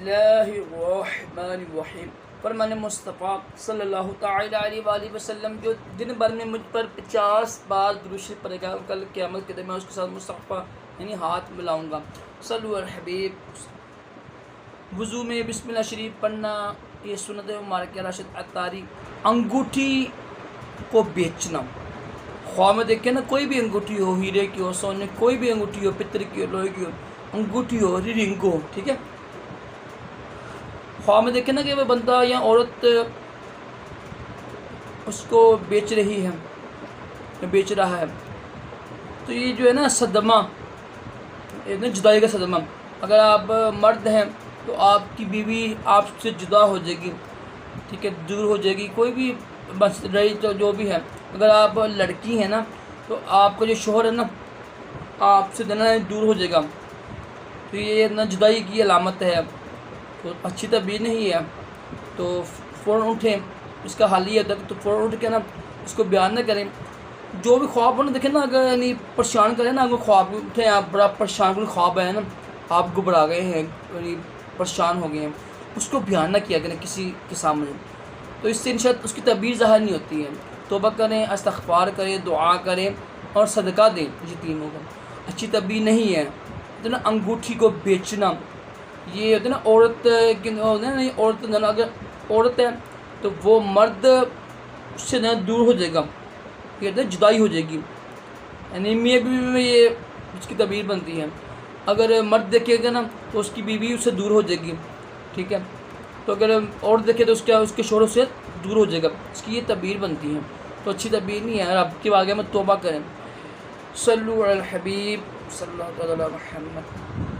बिस्मिल्लाहिर्रहमानिर्रहीम। फरमान मुस्तफ़ा सल्लल्लाहु तआला अलैहि वसल्लम जो दिन भर में मुझ पर 50 बार दुरूद शरीफ पढ़ेगा, कल क़यामत के दिन मैं उसके साथ मुस्तफ़ा यानी हाथ मिलाऊंगा। सल्लु अल हबीब। वज़ू में बिस्मिल्लाह शरीफ पढ़ना ये सुन्नत मुबारक राशिद अत्तारी। अंगूठी को बेचना, ख्वाह में देखे ना, कोई भी अंगूठी हो, हीरे की हो, सोने, कोई भी अंगूठी हो, पित्तर की हो, लोहे की हो, अंगूठी हो, रिंग हो, ठीक है। ख्वाह में देखे ना कि वह बंदा या औरत उसको बेच रही है, बेच रहा है, तो ये जो है ना सदमा, ये ना जुदाई का सदमा। अगर आप मर्द हैं तो आपकी बीवी आपसे जुदा हो जाएगी, ठीक है, दूर हो जाएगी, कोई भी बस रही तो जो भी है। अगर आप लड़की हैं ना तो आपका जो शोहर है ना आपसे देना दूर हो जाएगा, तो ये ना जुदाई की अलामत है, तो अच्छी तबीर नहीं है। तो फ़ौरन उठें, इसका हाल ही होता है तो फ़ौरन उठ के ना इसको बयान न करें। जो भी ख्वाब हो ना, देखें ना, अगर यानी परेशान करें ना, अगर ख्वाब उठें, आप बड़ा परेशान कोई ख्वाब है ना, आप घबरा गए हैं, यानी परेशान हो गए हैं, उसको बयान ना किया करें किसी के सामने, तो इससे इंशाअल्लाह उसकी तबीर ज़ाहिर नहीं होती है। तौबा करें, इस्तिग़फ़ार करें, दुआ करें और सदका दें, ये तीनों का अच्छी तबीर नहीं है। तो ना अंगूठी को बेचना, ये होता है ना औरत के होता है ना, औरत ना, अगर औरत है तो वो मर्द उससे ना दूर हो जाएगा, ये कहते हैं जुदाई हो जाएगी, यानी मियाँ बीवी में ये उसकी तबीर बनती है। अगर मर्द देखेगा ना तो उसकी बीवी उससे दूर हो जाएगी, ठीक है। तो अगर औरत देखे तो उसके शोहर से दूर हो जाएगा, इसकी ये तबीर बनती है, तो अच्छी तबीर नहीं है। अब के आगे में तौबा करें। सल्लु अलल हबीब सल्लल्लाहु अलैहि वसल्लम।